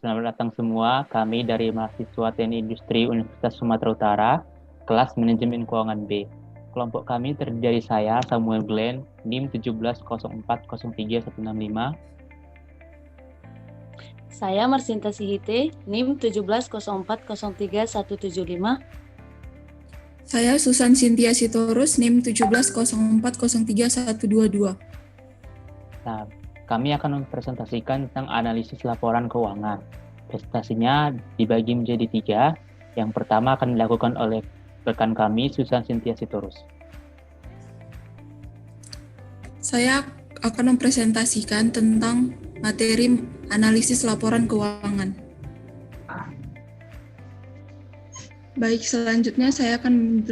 Selamat datang semua, kami dari mahasiswa Teknik Industri Universitas Sumatera Utara, kelas Manajemen Keuangan B. Kelompok kami terdiri dari saya, Samuel Glenn, NIM 17040365. Saya Marsinta Sihite, NIM 1704037175. Saya Susan Cynthia Sitorus, NIM 1704032122. Nah, kami akan mempresentasikan tentang analisis laporan keuangan. Presentasinya dibagi menjadi 3. Yang pertama akan dilakukan oleh rekan kami, Susan Cynthia Sitorus. Saya akan mempresentasikan tentang materi analisis laporan keuangan. Baik, selanjutnya saya akan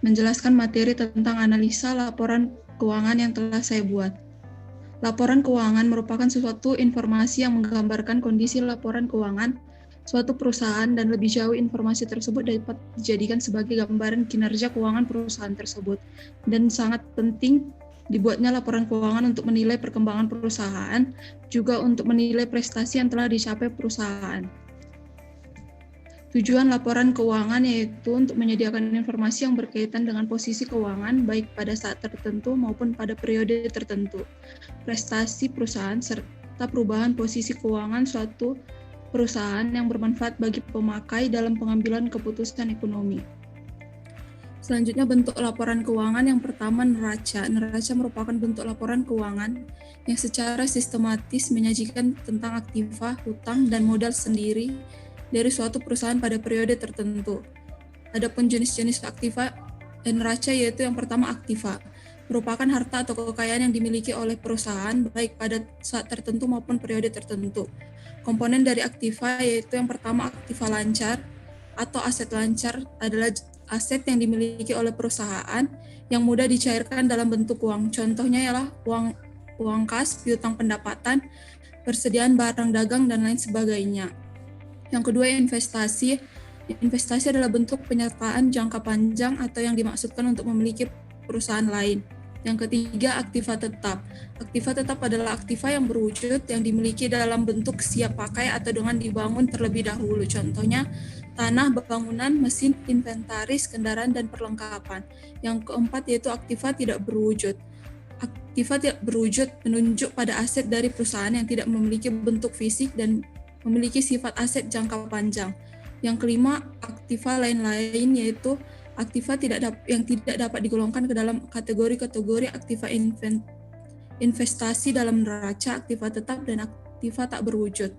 menjelaskan materi tentang analisa laporan keuangan yang telah saya buat. Laporan keuangan merupakan suatu informasi yang menggambarkan kondisi laporan keuangan suatu perusahaan, dan lebih jauh informasi tersebut dapat dijadikan sebagai gambaran kinerja keuangan perusahaan tersebut. Dan sangat penting dibuatnya laporan keuangan untuk menilai perkembangan perusahaan, juga untuk menilai prestasi yang telah dicapai perusahaan. Tujuan laporan keuangan yaitu untuk menyediakan informasi yang berkaitan dengan posisi keuangan baik pada saat tertentu maupun pada periode tertentu, prestasi perusahaan, serta perubahan posisi keuangan suatu perusahaan yang bermanfaat bagi pemakai dalam pengambilan keputusan ekonomi. Selanjutnya, bentuk laporan keuangan yang pertama neraca. Neraca merupakan bentuk laporan keuangan yang secara sistematis menyajikan tentang aktiva, hutang, dan modal sendiri dari suatu perusahaan pada periode tertentu. Adapun jenis-jenis aktiva dan neraca yaitu yang pertama aktiva, merupakan harta atau kekayaan yang dimiliki oleh perusahaan baik pada saat tertentu maupun periode tertentu. Komponen dari aktiva yaitu yang pertama aktiva lancar atau aset lancar adalah aset yang dimiliki oleh perusahaan yang mudah dicairkan dalam bentuk uang. Contohnya ialah uang kas, piutang pendapatan, persediaan barang dagang, dan lain sebagainya. Yang kedua, investasi. Investasi adalah bentuk penyertaan jangka panjang atau yang dimaksudkan untuk memiliki perusahaan lain. Yang ketiga, aktiva tetap. Aktiva tetap adalah aktiva yang berwujud yang dimiliki dalam bentuk siap pakai atau dengan dibangun terlebih dahulu. Contohnya, tanah, bangunan, mesin, inventaris, kendaraan, dan perlengkapan. Yang keempat yaitu aktiva tidak berwujud. Aktiva tidak berwujud menunjuk pada aset dari perusahaan yang tidak memiliki bentuk fisik dan memiliki sifat aset jangka panjang. Yang kelima, aktiva lain-lain yaitu aktiva yang tidak dapat digolongkan ke dalam kategori-kategori aktiva investasi dalam neraca, aktiva tetap, dan aktiva tak berwujud.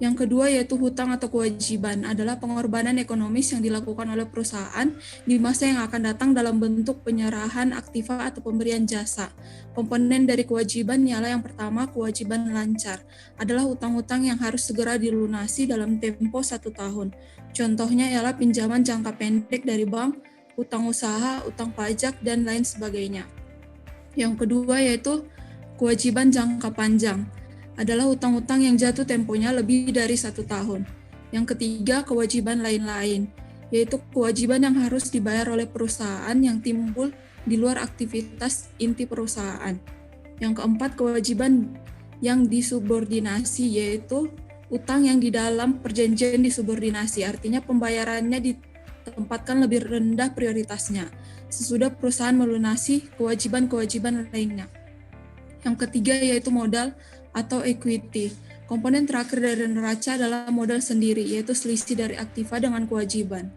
Yang kedua yaitu hutang atau kewajiban adalah pengorbanan ekonomis yang dilakukan oleh perusahaan di masa yang akan datang dalam bentuk penyerahan aktiva atau pemberian jasa. Komponen dari kewajiban ialah yang pertama, kewajiban lancar adalah hutang-hutang yang harus segera dilunasi dalam tempo 1 tahun. Contohnya ialah pinjaman jangka pendek dari bank, hutang usaha, hutang pajak, dan lain sebagainya. Yang kedua yaitu kewajiban jangka panjang adalah hutang-hutang yang jatuh temponya lebih dari 1 tahun. Yang ketiga, kewajiban lain-lain, yaitu kewajiban yang harus dibayar oleh perusahaan yang timbul di luar aktivitas inti perusahaan. Yang keempat, kewajiban yang disubordinasi, yaitu utang yang di dalam perjanjian disubordinasi, artinya pembayarannya ditempatkan lebih rendah prioritasnya, sesudah perusahaan melunasi kewajiban-kewajiban lainnya. Yang ketiga yaitu modal atau equity. Komponen terakhir dari neraca adalah modal sendiri, yaitu selisih dari aktiva dengan kewajiban.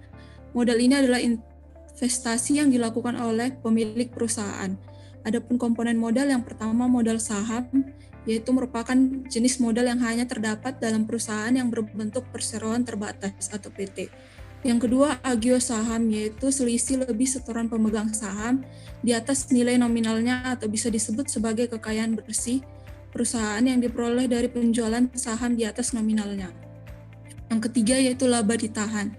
Modal ini adalah investasi yang dilakukan oleh pemilik perusahaan. Adapun komponen modal yang pertama modal saham, yaitu merupakan jenis modal yang hanya terdapat dalam perusahaan yang berbentuk perseroan terbatas atau PT. Yang kedua, agio saham, yaitu selisih lebih setoran pemegang saham di atas nilai nominalnya atau bisa disebut sebagai kekayaan bersih perusahaan yang diperoleh dari penjualan saham di atas nominalnya. Yang ketiga yaitu laba ditahan.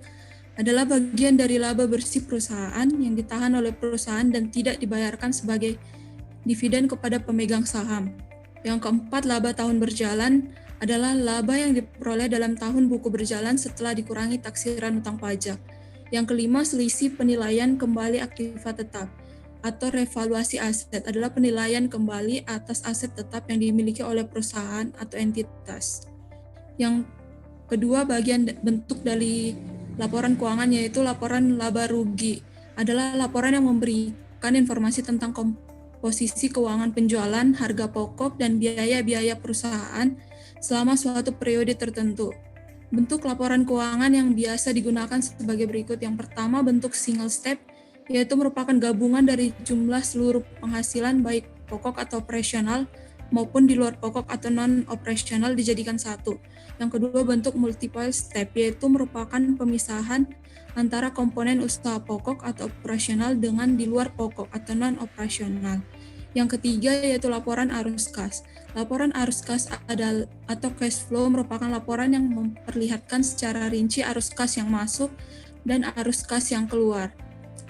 Adalah bagian dari laba bersih perusahaan yang ditahan oleh perusahaan dan tidak dibayarkan sebagai dividen kepada pemegang saham. Yang keempat, laba tahun berjalan adalah laba yang diperoleh dalam tahun buku berjalan setelah dikurangi taksiran utang pajak. Yang kelima, selisih penilaian kembali aktiva tetap atau revaluasi aset adalah penilaian kembali atas aset tetap yang dimiliki oleh perusahaan atau entitas. Yang kedua bagian bentuk dari laporan keuangan yaitu laporan laba rugi. Adalah laporan yang memberikan informasi tentang komposisi keuangan penjualan, harga pokok, dan biaya-biaya perusahaan selama suatu periode tertentu. Bentuk laporan keuangan yang biasa digunakan sebagai berikut. Yang pertama, bentuk single step, yaitu merupakan gabungan dari jumlah seluruh penghasilan baik pokok atau operasional maupun di luar pokok atau non-operasional dijadikan satu. Yang kedua, bentuk multiple step, yaitu merupakan pemisahan antara komponen usaha pokok atau operasional dengan di luar pokok atau non-operasional. Yang ketiga yaitu laporan arus kas. Laporan arus kas atau cash flow merupakan laporan yang memperlihatkan secara rinci arus kas yang masuk dan arus kas yang keluar.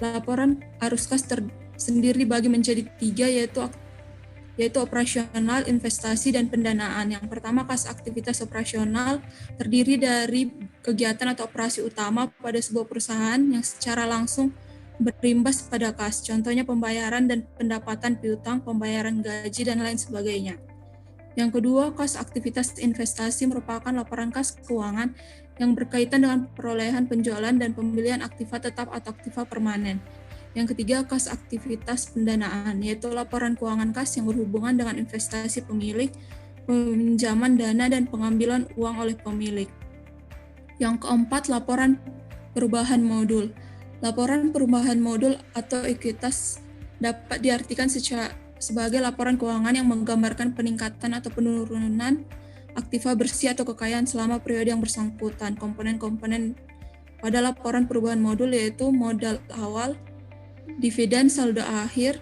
Laporan arus kas tersendiri dibagi menjadi tiga yaitu operasional, investasi, dan pendanaan. Yang pertama, kas aktivitas operasional terdiri dari kegiatan atau operasi utama pada sebuah perusahaan yang secara langsung berimbas pada kas, contohnya pembayaran dan pendapatan piutang, pembayaran gaji, dan lain sebagainya. Yang kedua, kas aktivitas investasi merupakan laporan kas keuangan yang berkaitan dengan perolehan penjualan dan pembelian aktiva tetap atau aktiva permanen. Yang ketiga, kas aktivitas pendanaan, yaitu laporan keuangan kas yang berhubungan dengan investasi pemilik, peminjaman dana, dan pengambilan uang oleh pemilik. Yang keempat, laporan perubahan modul. Laporan perubahan modul atau ekuitas dapat diartikan sebagai laporan keuangan yang menggambarkan peningkatan atau penurunan aktiva bersih atau kekayaan selama periode yang bersangkutan. Komponen-komponen pada laporan perubahan modul yaitu modal awal, dividen, saldo akhir,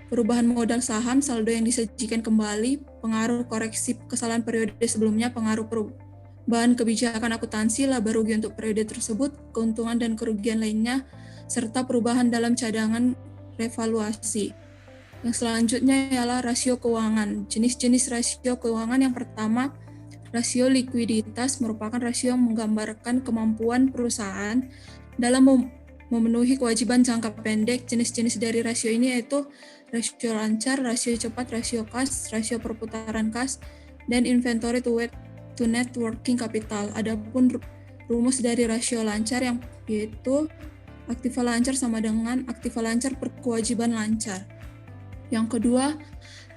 perubahan modal saham, saldo yang disajikan kembali, pengaruh koreksi kesalahan periode sebelumnya, pengaruh perubahan kebijakan akuntansi, laba rugi untuk periode tersebut, keuntungan dan kerugian lainnya, serta perubahan dalam cadangan revaluasi. Yang selanjutnya ialah rasio keuangan. Jenis-jenis rasio keuangan yang pertama, rasio likuiditas merupakan rasio yang menggambarkan kemampuan perusahaan dalam memenuhi kewajiban jangka pendek. Jenis-jenis dari rasio ini yaitu rasio lancar, rasio cepat, rasio kas, rasio perputaran kas, dan inventory to net working capital. Adapun rumus dari rasio lancar yang yaitu aktiva lancar sama dengan aktiva lancar per kewajiban lancar. Yang kedua,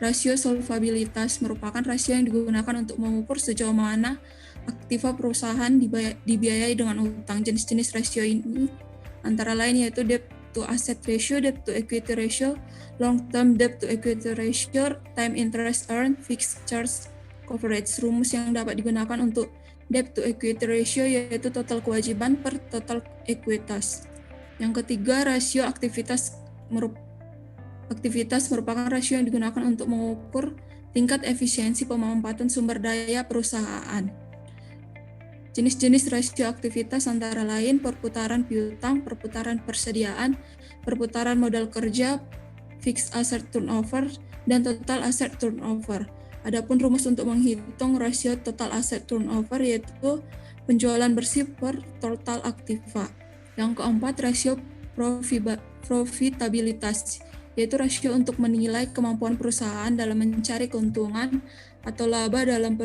rasio solvabilitas merupakan rasio yang digunakan untuk mengukur sejauh mana aktiva perusahaan dibiayai dengan utang. Jenis-jenis rasio ini antara lain yaitu debt to asset ratio, debt to equity ratio, long term debt to equity ratio, time interest earned, fixed charge coverage. Rumus yang dapat digunakan untuk debt to equity ratio yaitu total kewajiban per total ekuitas. Yang ketiga, rasio aktivitas merupakan rasio yang digunakan untuk mengukur tingkat efisiensi pemanfaatan sumber daya perusahaan. Jenis-jenis rasio aktivitas antara lain perputaran piutang, perputaran persediaan, perputaran modal kerja, fixed asset turnover, dan total asset turnover. Adapun rumus untuk menghitung rasio total asset turnover yaitu penjualan bersih per total aktiva. Yang keempat, rasio profitabilitas, yaitu rasio untuk menilai kemampuan perusahaan dalam mencari keuntungan atau laba dalam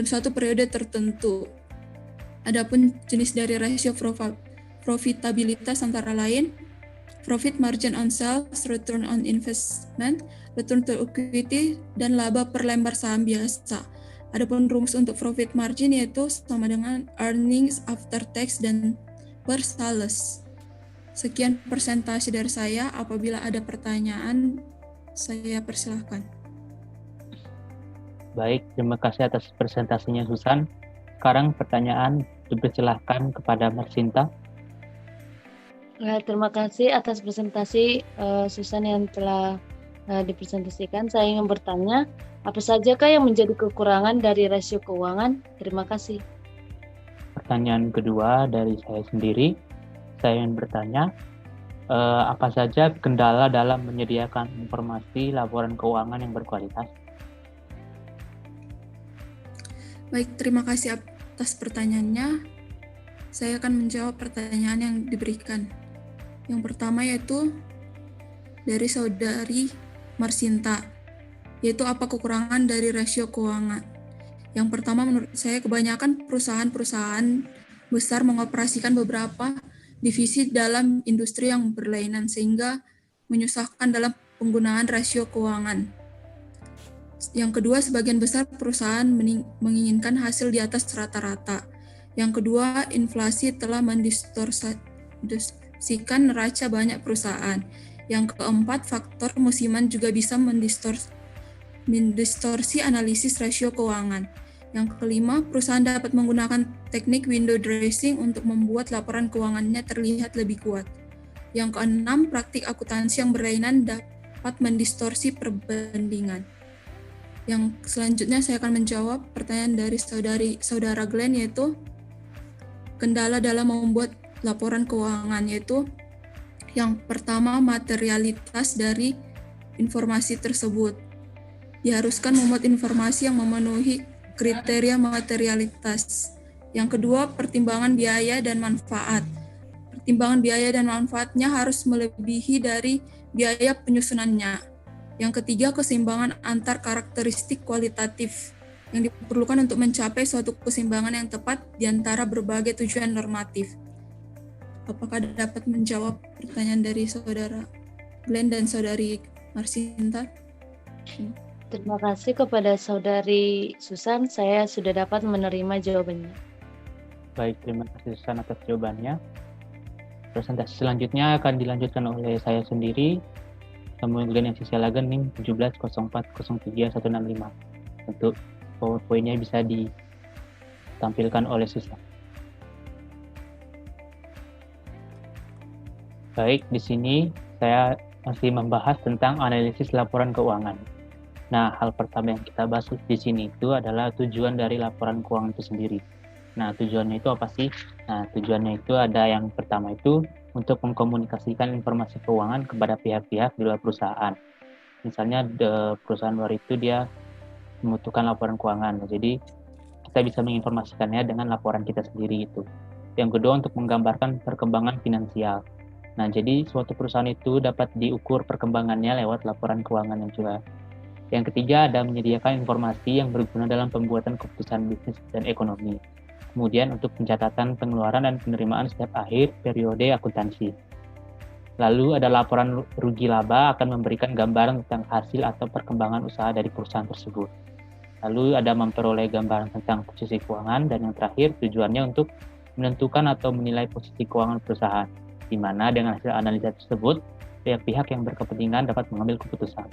suatu periode tertentu. Adapun jenis dari rasio profitabilitas antara lain profit margin on sales, return on investment, return to equity, dan laba per lembar saham biasa. Adapun rumus untuk profit margin yaitu sama dengan earnings after tax dan per sales. Sekian presentasi dari saya. Apabila ada pertanyaan, saya persilahkan. Baik, terima kasih atas presentasinya Susan. Sekarang pertanyaan dipersilahkan kepada Marsinta. Terima kasih atas presentasi Susan yang telah dipresentasikan. Saya ingin bertanya, apa sajakah yang menjadi kekurangan dari rasio keuangan? Terima kasih. Pertanyaan kedua dari saya sendiri. Saya ingin bertanya, apa saja kendala dalam menyediakan informasi laporan keuangan yang berkualitas? Baik, terima kasih atas pertanyaannya. Saya akan menjawab pertanyaan yang diberikan. Yang pertama yaitu dari saudari Marsinta, yaitu apa kekurangan dari rasio keuangan. Yang pertama, menurut saya kebanyakan perusahaan-perusahaan besar mengoperasikan beberapa divisi dalam industri yang berlainan sehingga menyusahkan dalam penggunaan rasio keuangan. Yang kedua, sebagian besar perusahaan menginginkan hasil di atas rata-rata. Yang kedua, inflasi telah mendistorsikan neraca banyak perusahaan. Yang keempat, faktor musiman juga bisa mendistorsi analisis rasio keuangan. Yang kelima, perusahaan dapat menggunakan teknik window dressing untuk membuat laporan keuangannya terlihat lebih kuat. Yang keenam, praktik akuntansi yang berlainan dapat mendistorsi perbandingan. Yang selanjutnya saya akan menjawab pertanyaan dari saudara Glenn, yaitu kendala dalam membuat laporan keuangan, yaitu yang pertama, materialitas dari informasi tersebut. Diharuskan membuat informasi yang memenuhi kriteria materialitas. Yang kedua, pertimbangan biaya dan manfaat. Pertimbangan biaya dan manfaatnya harus melebihi dari biaya penyusunannya. Yang ketiga, keseimbangan antar karakteristik kualitatif yang diperlukan untuk mencapai suatu keseimbangan yang tepat di antara berbagai tujuan normatif. Apakah dapat menjawab pertanyaan dari saudara Glenn dan saudari Marsinta? Terima kasih kepada saudari Susan, saya sudah dapat menerima jawabannya. Baik, terima kasih Susan atas jawabannya. Presentasi selanjutnya akan dilanjutkan oleh saya sendiri, Samuel Glenn Sialagan NIM 1704036165. Untuk PowerPoint-nya bisa ditampilkan oleh Susan. Baik, di sini saya masih membahas tentang analisis laporan keuangan. Nah, hal pertama yang kita bahas di sini itu adalah tujuan dari laporan keuangan itu sendiri. Nah, tujuannya itu apa sih? Nah, tujuannya itu ada yang pertama itu untuk mengkomunikasikan informasi keuangan kepada pihak-pihak di luar perusahaan. Misalnya perusahaan luar itu dia membutuhkan laporan keuangan. Jadi kita bisa menginformasikannya dengan laporan kita sendiri itu. Yang kedua, untuk menggambarkan perkembangan finansial. Nah, jadi suatu perusahaan itu dapat diukur perkembangannya lewat laporan keuangan yang juga. Yang ketiga, ada menyediakan informasi yang berguna dalam pembuatan keputusan bisnis dan ekonomi. Kemudian untuk pencatatan pengeluaran dan penerimaan setiap akhir periode akuntansi. Lalu ada laporan rugi laba akan memberikan gambaran tentang hasil atau perkembangan usaha dari perusahaan tersebut. Lalu ada memperoleh gambaran tentang posisi keuangan, dan yang terakhir tujuannya untuk menentukan atau menilai posisi keuangan perusahaan, di mana dengan hasil analisa tersebut pihak-pihak yang berkepentingan dapat mengambil keputusan.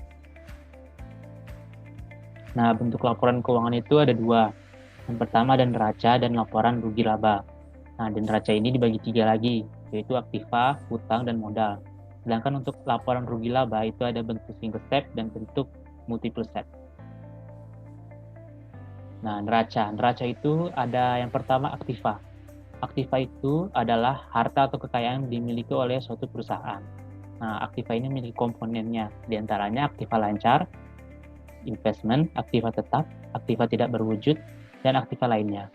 Nah, bentuk laporan keuangan itu ada dua. Yang pertama ada neraca dan laporan rugi laba. Nah, dan neraca ini dibagi tiga lagi, yaitu aktiva, hutang, dan modal. Sedangkan untuk laporan rugi laba itu ada bentuk single step dan bentuk multiple step. Nah, neraca itu ada yang pertama aktiva. Aktiva itu adalah harta atau kekayaan yang dimiliki oleh suatu perusahaan. Nah, aktiva ini memiliki komponennya, diantaranya aktiva lancar, investment, aktiva tetap, aktiva tidak berwujud, dan aktiva lainnya.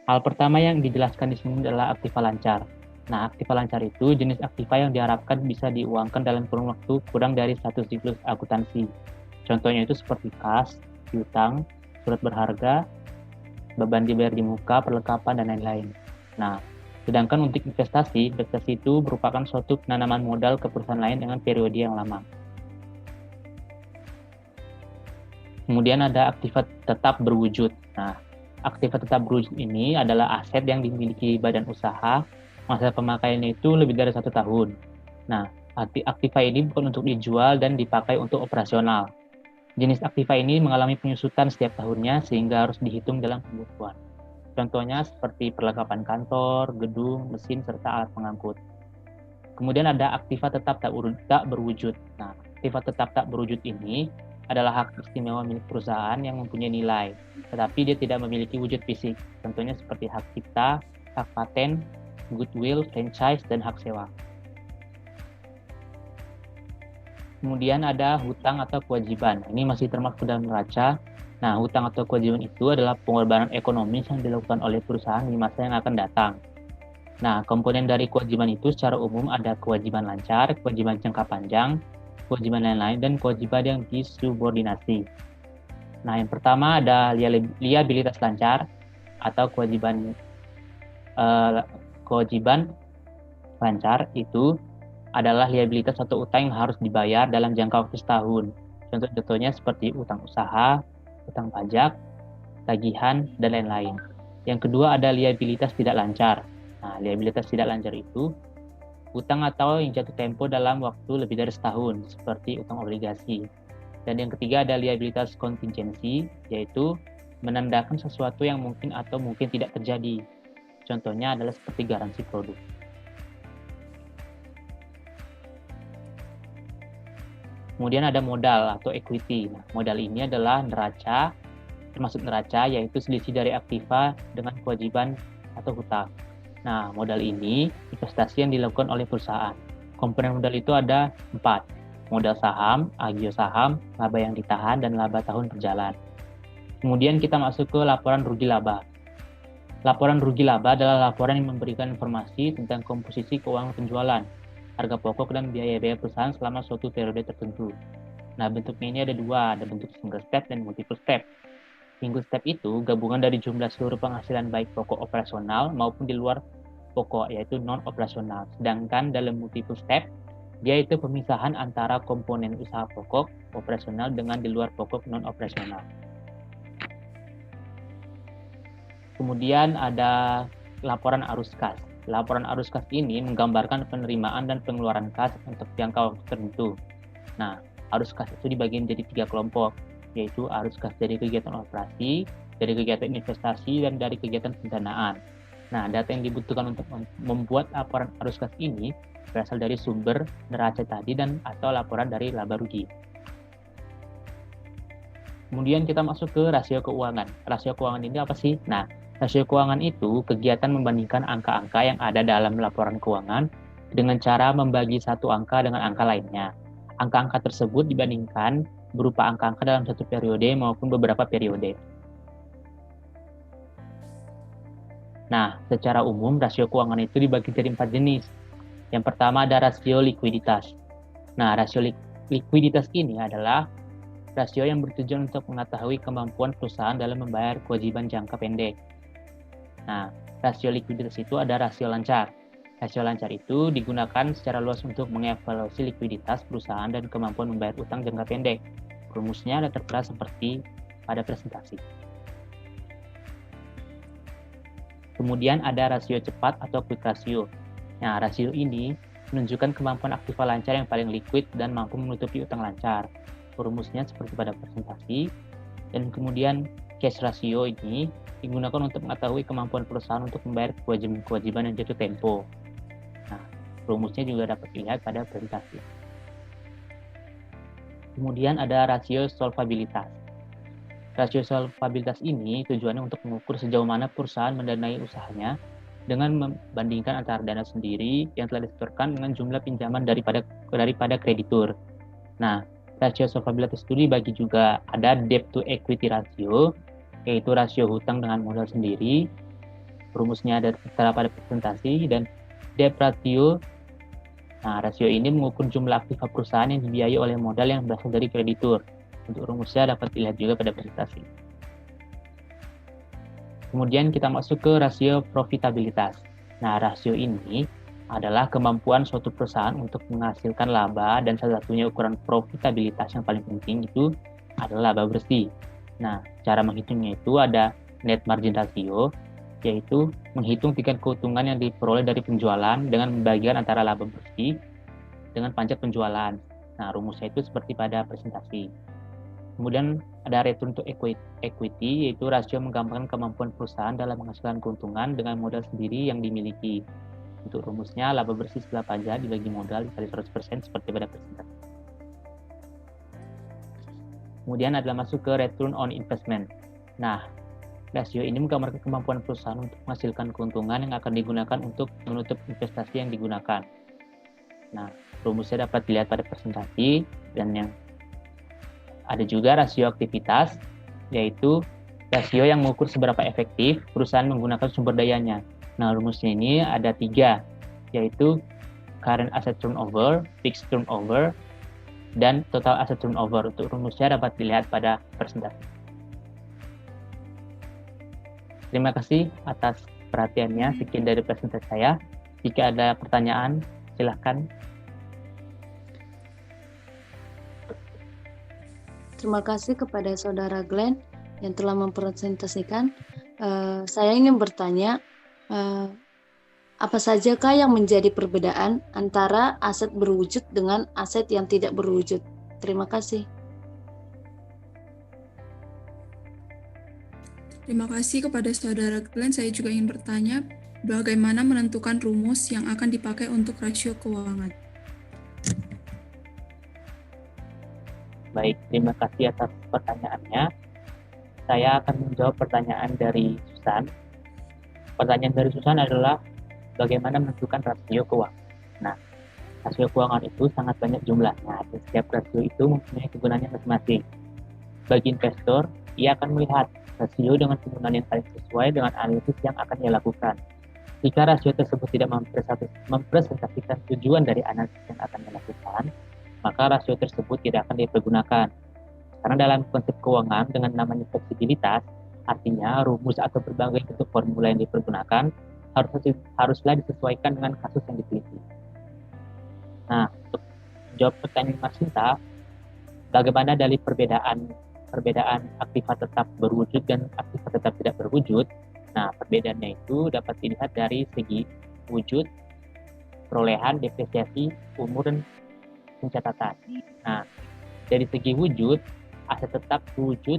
Hal pertama yang dijelaskan di sini adalah aktiva lancar. Nah, aktiva lancar itu jenis aktiva yang diharapkan bisa diuangkan dalam kurun waktu kurang dari satu siklus akuntansi. Contohnya itu seperti kas, piutang, surat berharga, beban dibayar di muka, perlengkapan, dan lain-lain. Nah, sedangkan untuk investasi itu merupakan suatu penanaman modal ke perusahaan lain dengan periode yang lama. Kemudian ada aktiva tetap berwujud. Nah, aktiva tetap berwujud ini adalah aset yang dimiliki badan usaha, masa pemakaiannya itu lebih dari 1 tahun. Nah, aktiva ini bukan untuk dijual dan dipakai untuk operasional. Jenis aktiva ini mengalami penyusutan setiap tahunnya sehingga harus dihitung dalam pembukuan. Contohnya seperti perlengkapan kantor, gedung, mesin, serta alat pengangkut. Kemudian ada aktiva tetap tak berwujud. Nah, aktiva tetap tak berwujud ini adalah hak istimewa milik perusahaan yang mempunyai nilai, tetapi dia tidak memiliki wujud fisik. Contohnya seperti hak cipta, hak paten, goodwill, franchise, dan hak sewa. Kemudian ada hutang atau kewajiban. Ini masih termasuk dalam neraca. Nah, hutang atau kewajiban itu adalah pengorbanan ekonomis yang dilakukan oleh perusahaan di masa yang akan datang. Nah, komponen dari kewajiban itu secara umum ada kewajiban lancar, kewajiban jangka panjang, kewajiban lain-lain, dan kewajiban yang disubordinasi. Nah, yang pertama ada liabilitas lancar atau kewajiban lancar itu adalah liabilitas atau utang yang harus dibayar dalam jangka waktu setahun. Contoh-contohnya seperti utang usaha, utang pajak, tagihan, dan lain-lain. Yang kedua ada liabilitas tidak lancar. Nah, liabilitas tidak lancar itu utang atau yang jatuh tempo dalam waktu lebih dari setahun, seperti utang obligasi. Dan yang ketiga ada liabilitas kontingensi, yaitu menandakan sesuatu yang mungkin atau mungkin tidak terjadi. Contohnya adalah seperti garansi produk. Kemudian ada modal atau equity. Nah, modal ini adalah neraca, termasuk neraca, yaitu selisih dari aktiva dengan kewajiban atau hutang. Nah, modal ini investasi yang dilakukan oleh perusahaan. Komponen modal itu ada 4. Modal saham, agio saham, laba yang ditahan, dan laba tahun berjalan. Kemudian kita masuk ke laporan rugi laba. Laporan rugi laba adalah laporan yang memberikan informasi tentang komposisi keuangan penjualan, harga pokok, dan biaya-biaya perusahaan selama suatu periode tertentu. Nah, bentuknya ini ada 2, ada bentuk single step dan multiple step. Single step itu gabungan dari jumlah seluruh penghasilan baik pokok operasional maupun di luar pokok, yaitu non-operasional. Sedangkan dalam multiple step, dia itu pemisahan antara komponen usaha pokok operasional dengan di luar pokok non-operasional. Kemudian ada laporan arus kas. Laporan arus kas ini menggambarkan penerimaan dan pengeluaran kas untuk jangka waktu tertentu. Nah, arus kas itu dibagi menjadi 3 kelompok, yaitu arus kas dari kegiatan operasi, dari kegiatan investasi, dan dari kegiatan pendanaan. Nah, data yang dibutuhkan untuk membuat laporan arus kas ini berasal dari sumber neraca tadi dan atau laporan dari laba rugi. Kemudian kita masuk ke rasio keuangan. Rasio keuangan ini apa sih? Nah, rasio keuangan itu kegiatan membandingkan angka-angka yang ada dalam laporan keuangan dengan cara membagi satu angka dengan angka lainnya. Angka-angka tersebut dibandingkan berupa angka-angka dalam satu periode maupun beberapa periode. Nah, secara umum rasio keuangan itu dibagi jadi 4 jenis. Yang pertama ada rasio likuiditas. Nah, rasio likuiditas ini adalah rasio yang bertujuan untuk mengetahui kemampuan perusahaan dalam membayar kewajiban jangka pendek. Nah, rasio likuiditas itu ada rasio lancar. Rasio lancar itu digunakan secara luas untuk mengevaluasi likuiditas perusahaan dan kemampuan membayar utang jangka pendek. Rumusnya ada tertera seperti pada presentasi. Kemudian ada rasio cepat atau quick ratio. Nah, rasio ini menunjukkan kemampuan aktiva lancar yang paling liquid dan mampu menutupi utang lancar. Rumusnya seperti pada presentasi. Dan kemudian cash ratio ini digunakan untuk mengetahui kemampuan perusahaan untuk membayar kewajiban yang jatuh tempo. Nah, rumusnya juga dapat dilihat pada presentasi. Kemudian ada rasio solvabilitas. Rasio solvabilitas ini tujuannya untuk mengukur sejauh mana perusahaan mendanai usahanya dengan membandingkan antara dana sendiri yang telah disetorkan dengan jumlah pinjaman daripada kreditur. Nah, rasio solvabilitas itu dibagi juga ada debt to equity ratio, yaitu rasio hutang dengan modal sendiri. Rumusnya ada tertera pada presentasi. Dan debt ratio. Nah, rasio ini mengukur jumlah aktiva perusahaan yang dibiayai oleh modal yang berasal dari kreditur. Untuk rumusnya dapat dilihat juga pada presentasi. Kemudian kita masuk ke rasio profitabilitas. Nah, rasio ini adalah kemampuan suatu perusahaan untuk menghasilkan laba, dan salah satunya ukuran profitabilitas yang paling penting itu adalah laba bersih. Nah, cara menghitungnya itu ada net margin ratio, yaitu menghitung tingkat keuntungan yang diperoleh dari penjualan dengan membagikan antara laba bersih dengan pajak penjualan. Nah, rumusnya itu seperti pada presentasi. Kemudian ada return to equity, yaitu rasio menggambarkan kemampuan perusahaan dalam menghasilkan keuntungan dengan modal sendiri yang dimiliki. Untuk rumusnya, laba bersih setelah pajak dibagi modal dikali 100% seperti pada presentasi. Kemudian adalah masuk ke return on investment. Nah, rasio ini menggambarkan kemampuan perusahaan untuk menghasilkan keuntungan yang akan digunakan untuk menutup investasi yang digunakan. Nah, rumusnya dapat dilihat pada presentasi. Dan yang ada juga rasio aktivitas, yaitu rasio yang mengukur seberapa efektif perusahaan menggunakan sumber dayanya. Nah, rumusnya ini ada 3, yaitu current asset turnover, fixed turnover, dan total asset turnover. Untuk rumusnya dapat dilihat pada presentasi. Terima kasih atas perhatiannya. Sekian dari presentasi saya. Jika ada pertanyaan, silahkan. Terima kasih kepada Saudara Glenn yang telah mempresentasikan. Saya ingin bertanya, apa sajakah yang menjadi perbedaan antara aset berwujud dengan aset yang tidak berwujud? Terima kasih. Terima kasih kepada Saudara Glenn. Saya juga ingin bertanya, bagaimana menentukan rumus yang akan dipakai untuk rasio keuangan? Baik, terima kasih atas pertanyaannya. Saya akan menjawab pertanyaan dari Susan. Pertanyaan dari Susan adalah bagaimana menentukan rasio keuangan. Nah, rasio keuangan itu sangat banyak jumlahnya, dan setiap rasio itu mempunyai kegunaannya masing-masing. Bagi investor, ia akan melihat rasio dengan penggunaan yang paling sesuai dengan analisis yang akan ia lakukan. Jika rasio tersebut tidak mempresentasikan tujuan dari analisis yang akan dilakukan, maka rasio tersebut tidak akan dipergunakan. Karena dalam konsep keuangan dengan namanya fleksibilitas, artinya rumus atau berbagai bentuk formula yang dipergunakan haruslah disesuaikan dengan kasus yang diteliti. Nah, untuk jawab pertanyaan Mas Sinta, bagaimana dari perbedaan aktiva tetap berwujud dan aktiva tetap tidak berwujud? Nah, perbedaannya itu dapat dilihat dari segi wujud, perolehan, depresiasi, umur, dan pencatatan. Nah, dari segi wujud, aset tetap berwujud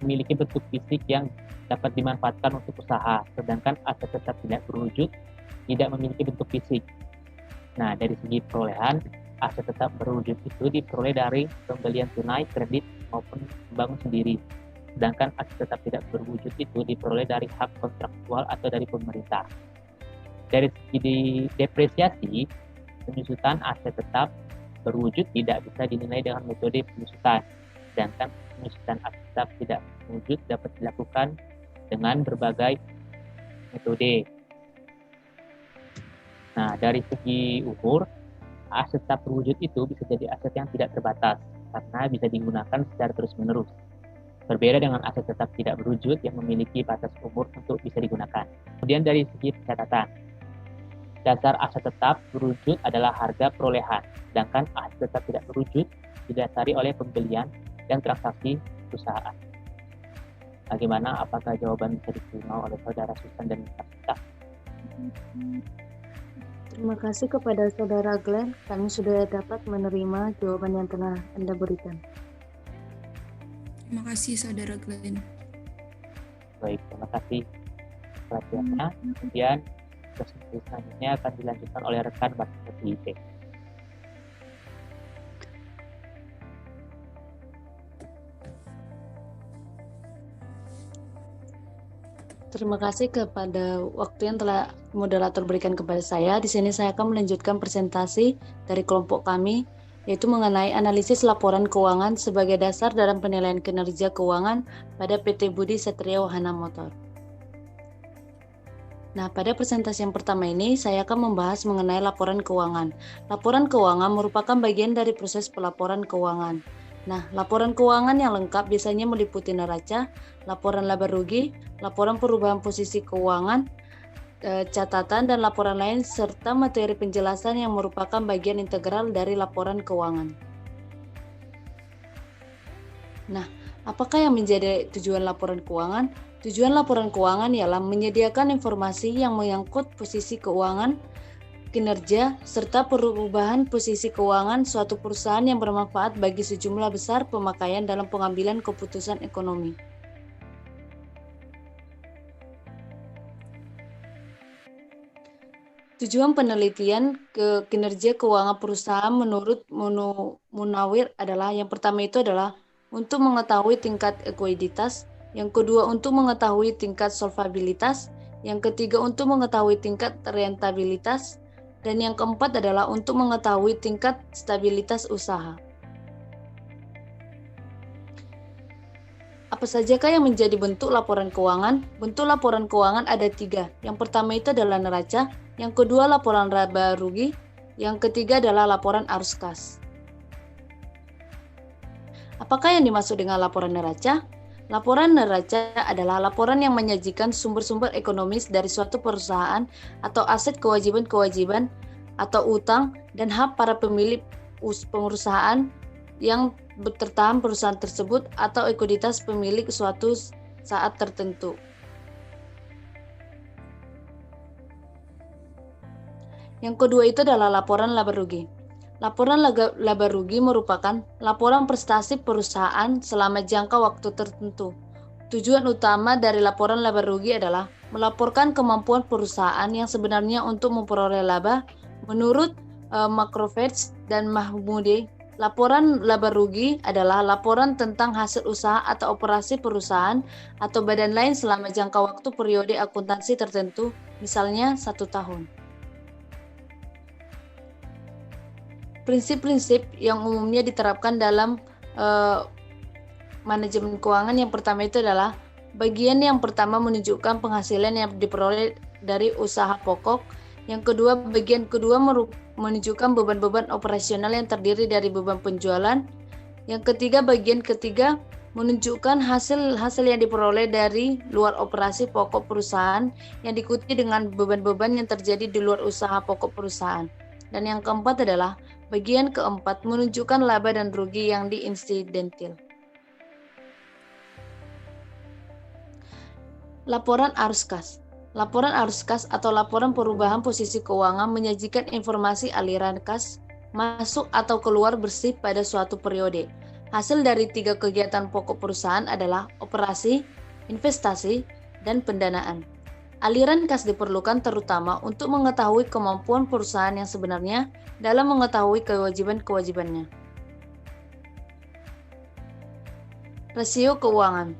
memiliki bentuk fisik yang dapat dimanfaatkan untuk usaha, sedangkan aset tetap tidak berwujud tidak memiliki bentuk fisik. Nah, dari segi perolehan, aset tetap berwujud itu diperoleh dari pembelian tunai, kredit, maupun membangun sendiri. Sedangkan aset tetap tidak berwujud itu diperoleh dari hak kontraktual atau dari pemerintah. Dari segi depresiasi, penyusutan aset tetap berwujud tidak bisa dinilai dengan metode penyusutan. Sedangkan penyusutan aset tetap tidak berwujud dapat dilakukan dengan berbagai metode. Nah, dari segi umur, aset tetap berwujud itu bisa jadi aset yang tidak terbatas karena bisa digunakan secara terus-menerus. Berbeda dengan aset tetap tidak berwujud yang memiliki batas umur untuk bisa digunakan. Kemudian dari segi pencatatan, dasar aset tetap berwujud adalah harga perolehan, sedangkan aset tetap tidak berwujud didasari oleh pembelian dan transaksi perusahaan. Bagaimana? Apakah jawaban bisa diterima oleh Saudara Susan dan Mas Sinta? Terima kasih kepada Saudara Glenn. Kami sudah dapat menerima jawaban yang telah Anda berikan. Terima kasih Saudara Glenn. Baik, terima kasih perhatiannya. Kemudian presentasi selanjutnya akan dilanjutkan oleh rekan Bapak PIP. Terima kasih kepada waktu yang telah moderator berikan kepada saya. Di sini saya akan melanjutkan presentasi dari kelompok kami, yaitu mengenai analisis laporan keuangan sebagai dasar dalam penilaian kinerja keuangan pada PT Budi Satria Wahana Motor. Nah, pada presentasi yang pertama ini, saya akan membahas mengenai laporan keuangan. Laporan keuangan merupakan bagian dari proses pelaporan keuangan. Nah, laporan keuangan yang lengkap biasanya meliputi neraca, laporan laba rugi, laporan perubahan posisi keuangan, catatan, dan laporan lain, serta materi penjelasan yang merupakan bagian integral dari laporan keuangan. Nah, apakah yang menjadi tujuan laporan keuangan? Tujuan laporan keuangan ialah menyediakan informasi yang menyangkut posisi keuangan, kinerja, serta perubahan posisi keuangan suatu perusahaan yang bermanfaat bagi sejumlah besar pemakaian dalam pengambilan keputusan ekonomi. Tujuan penelitian kinerja keuangan perusahaan menurut Munawir adalah yang pertama itu adalah untuk mengetahui tingkat ekuiditas, yang kedua untuk mengetahui tingkat solvabilitas, yang ketiga untuk mengetahui tingkat rentabilitas, dan yang keempat adalah untuk mengetahui tingkat stabilitas usaha. Apa sajakah yang menjadi bentuk laporan keuangan? Bentuk laporan keuangan ada 3. Yang pertama itu adalah neraca, yang kedua laporan laba rugi, yang ketiga adalah laporan arus kas. Apakah yang dimaksud dengan laporan neraca? Laporan neraca adalah laporan yang menyajikan sumber-sumber ekonomis dari suatu perusahaan atau aset, kewajiban-kewajiban atau utang dan hak para pemilik perusahaan yang tertahan perusahaan tersebut atau ekuiditas pemilik suatu saat tertentu. Yang kedua itu adalah laporan laba rugi. Laporan laba rugi merupakan laporan prestasi perusahaan selama jangka waktu tertentu. Tujuan utama dari laporan laba rugi adalah melaporkan kemampuan perusahaan yang sebenarnya untuk memperoleh laba. Menurut Makrovets dan Mahmudi, laporan laba rugi adalah laporan tentang hasil usaha atau operasi perusahaan atau badan lain selama jangka waktu periode akuntansi tertentu, misalnya 1 tahun. Prinsip-prinsip yang umumnya diterapkan dalam manajemen keuangan yang pertama itu adalah bagian yang pertama menunjukkan penghasilan yang diperoleh dari usaha pokok. Yang kedua, bagian kedua menunjukkan beban-beban operasional yang terdiri dari beban penjualan. Yang ketiga, bagian ketiga menunjukkan hasil-hasil yang diperoleh dari luar operasi pokok perusahaan yang diikuti dengan beban-beban yang terjadi di luar usaha pokok perusahaan. Dan yang keempat adalah bagian keempat menunjukkan laba dan rugi yang diinsidentil. Laporan arus kas. Laporan arus kas atau laporan perubahan posisi keuangan menyajikan informasi aliran kas masuk atau keluar bersih pada suatu periode. Hasil dari 3 kegiatan pokok perusahaan adalah operasi, investasi, dan pendanaan. Aliran kas diperlukan terutama untuk mengetahui kemampuan perusahaan yang sebenarnya dalam mengetahui kewajiban-kewajibannya. Rasio keuangan.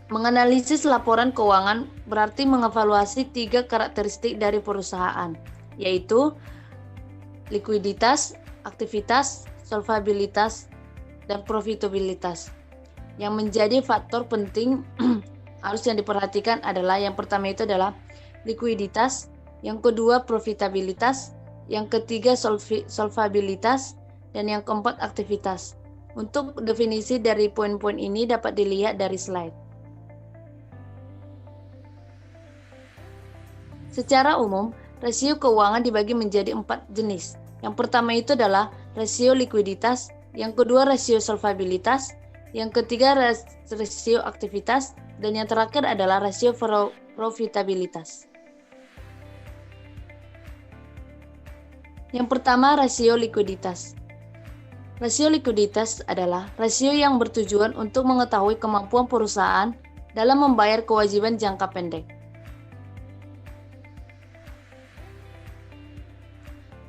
Menganalisis laporan keuangan berarti mengevaluasi 3 karakteristik dari perusahaan, yaitu likuiditas, aktivitas, solvabilitas, dan profitabilitas. Yang menjadi faktor penting harus yang diperhatikan adalah yang pertama itu adalah likuiditas, yang kedua profitabilitas, yang ketiga solvabilitas, dan yang keempat aktivitas. Untuk definisi dari poin-poin ini dapat dilihat dari slide. Secara umum, rasio keuangan dibagi menjadi 4 jenis. Yang pertama itu adalah rasio likuiditas, yang kedua rasio solvabilitas, yang ketiga rasio aktivitas, dan yang terakhir adalah rasio profitabilitas. Yang pertama, rasio likuiditas. Rasio likuiditas adalah rasio yang bertujuan untuk mengetahui kemampuan perusahaan dalam membayar kewajiban jangka pendek.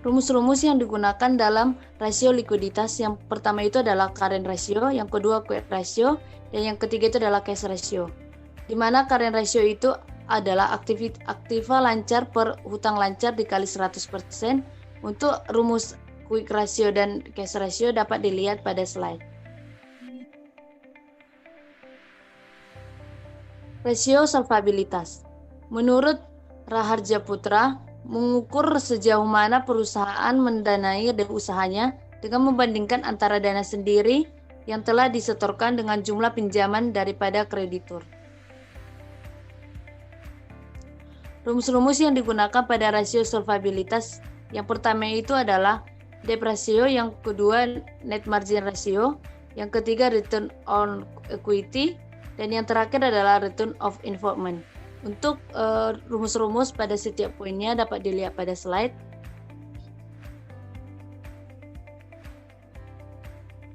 Rumus-rumus yang digunakan dalam rasio likuiditas yang pertama itu adalah current ratio, yang kedua quick ratio, dan yang ketiga itu adalah cash ratio. Di mana current ratio itu adalah aktiva lancar per hutang lancar dikali 100%. Untuk rumus quick ratio dan cash ratio dapat dilihat pada slide. Rasio solvabilitas. Menurut Raharja Putra, mengukur sejauh mana perusahaan mendanai usahanya dengan membandingkan antara dana sendiri yang telah disetorkan dengan jumlah pinjaman daripada kreditur. Rumus-rumus yang digunakan pada rasio solvabilitas yang pertama itu adalah debt ratio, yang kedua net margin ratio, yang ketiga return on equity, dan yang terakhir adalah return of investment. Untuk rumus-rumus pada setiap poinnya dapat dilihat pada slide.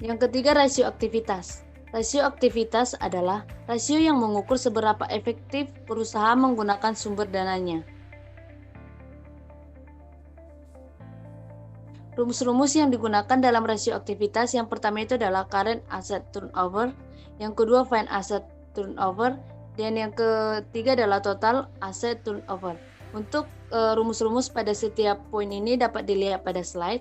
Yang ketiga, rasio aktivitas. Rasio aktivitas adalah rasio yang mengukur seberapa efektif perusahaan menggunakan sumber dananya. Rumus-rumus yang digunakan dalam rasio aktivitas yang pertama itu adalah current asset turnover, yang kedua fixed asset turnover, dan yang ketiga adalah total asset turnover. Untuk rumus-rumus pada setiap poin ini dapat dilihat pada slide.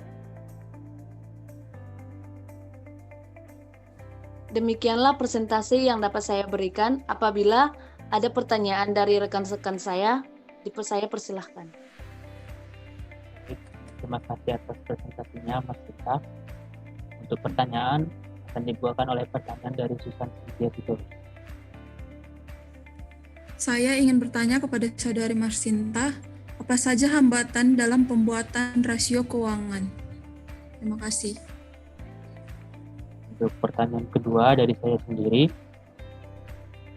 Demikianlah presentasi yang dapat saya berikan. Apabila ada pertanyaan dari rekan-rekan saya persilahkan. Terima kasih atas presentasinya, Mas Gita. Untuk pertanyaan akan dibuatkan oleh pertanyaan dari Susan Cynthia Titor. Saya ingin bertanya kepada Saudari Marsinta, apa saja hambatan dalam pembuatan rasio keuangan? Terima kasih. Untuk pertanyaan kedua dari saya sendiri,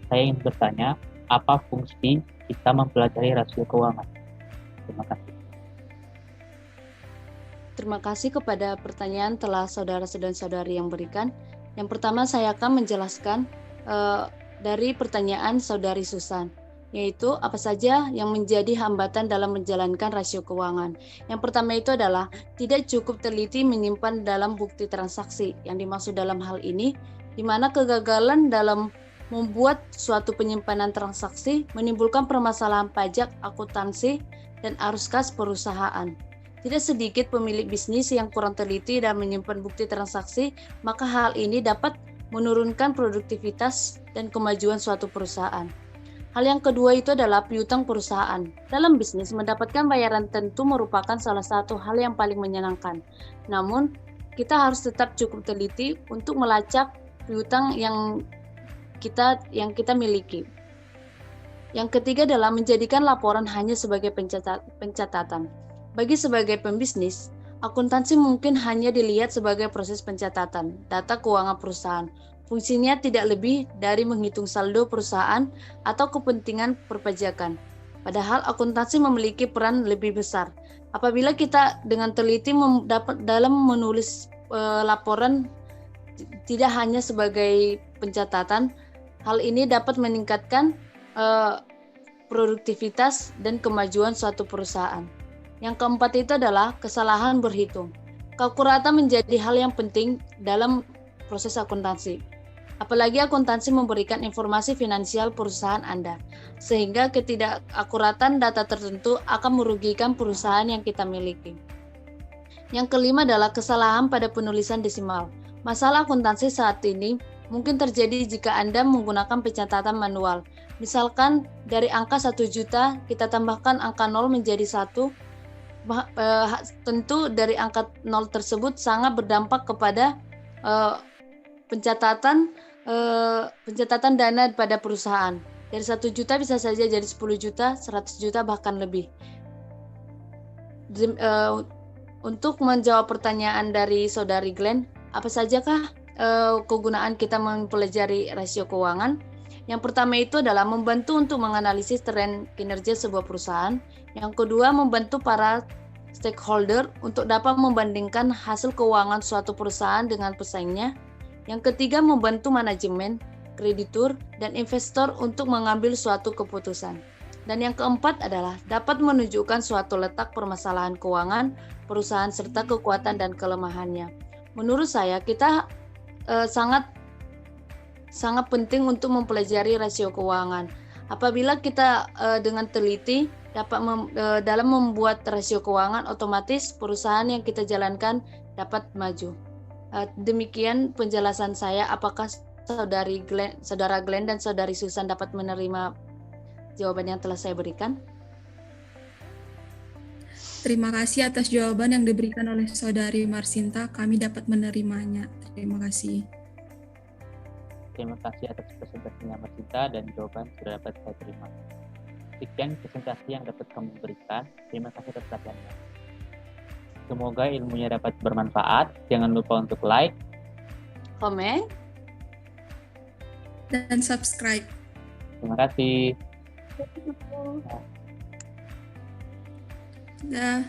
saya ingin bertanya, apa fungsi kita mempelajari rasio keuangan? Terima kasih. Terima kasih kepada pertanyaan telah saudara dan saudari yang berikan. Yang pertama saya akan menjelaskan dari pertanyaan saudari Susan, yaitu apa saja yang menjadi hambatan dalam menjalankan rasio keuangan. Yang pertama itu adalah tidak cukup teliti menyimpan dalam bukti transaksi. Yang dimaksud dalam hal ini, di mana kegagalan dalam membuat suatu penyimpanan transaksi menimbulkan permasalahan pajak, akuntansi, dan arus kas perusahaan. Tidak sedikit pemilik bisnis yang kurang teliti dan menyimpan bukti transaksi, maka hal ini dapat menurunkan produktivitas dan kemajuan suatu perusahaan. Hal yang kedua itu adalah piutang perusahaan. Dalam bisnis, mendapatkan bayaran tentu merupakan salah satu hal yang paling menyenangkan. Namun, kita harus tetap cukup teliti untuk melacak piutang yang kita miliki. Yang ketiga adalah menjadikan laporan hanya sebagai pencatatan. Bagi sebagai pembisnis, akuntansi mungkin hanya dilihat sebagai proses pencatatan data keuangan perusahaan. Fungsinya tidak lebih dari menghitung saldo perusahaan atau kepentingan perpajakan. Padahal akuntansi memiliki peran lebih besar. Apabila kita dengan teliti dalam menulis laporan tidak hanya sebagai pencatatan, hal ini dapat meningkatkan produktivitas dan kemajuan suatu perusahaan. Yang keempat itu adalah kesalahan berhitung. Keakuratan menjadi hal yang penting dalam proses akuntansi. Apalagi akuntansi memberikan informasi finansial perusahaan Anda, sehingga ketidakakuratan data tertentu akan merugikan perusahaan yang kita miliki. Yang kelima adalah kesalahan pada penulisan desimal. Masalah akuntansi saat ini mungkin terjadi jika Anda menggunakan pencatatan manual. Misalkan dari angka 1 juta kita tambahkan angka 0 menjadi 1. Tentu dari angka 0 tersebut sangat berdampak kepada pencatatan dana pada perusahaan. Dari 1 juta bisa saja jadi 10 juta, 100 juta bahkan lebih. Untuk menjawab pertanyaan dari saudari Glenn, apa sajakah kegunaan kita mempelajari rasio keuangan? Yang pertama itu adalah membantu untuk menganalisis tren kinerja sebuah perusahaan. Yang kedua, membantu para stakeholder untuk dapat membandingkan hasil keuangan suatu perusahaan dengan pesaingnya. Yang ketiga, membantu manajemen, kreditur, dan investor untuk mengambil suatu keputusan. Dan yang keempat adalah dapat menunjukkan suatu letak permasalahan keuangan perusahaan serta kekuatan dan kelemahannya. Menurut saya, kita sangat penting untuk mempelajari rasio keuangan. Apabila kita dengan teliti dalam membuat rasio keuangan, otomatis perusahaan yang kita jalankan dapat maju. Demikian penjelasan saya. Apakah saudara Glenn dan saudari Susan dapat menerima jawaban yang telah saya berikan? Terima kasih atas jawaban yang diberikan oleh saudari Marsinta. Kami dapat menerimanya. Terima kasih. Terima kasih atas presentasinya Marsinta dan jawaban sudah dapat saya terima. Sekian presentasi yang dapat kami berikan. Terima kasih atas perhatiannya. Semoga ilmunya dapat bermanfaat. Jangan lupa untuk like, komen, dan subscribe. Terima kasih. Dah.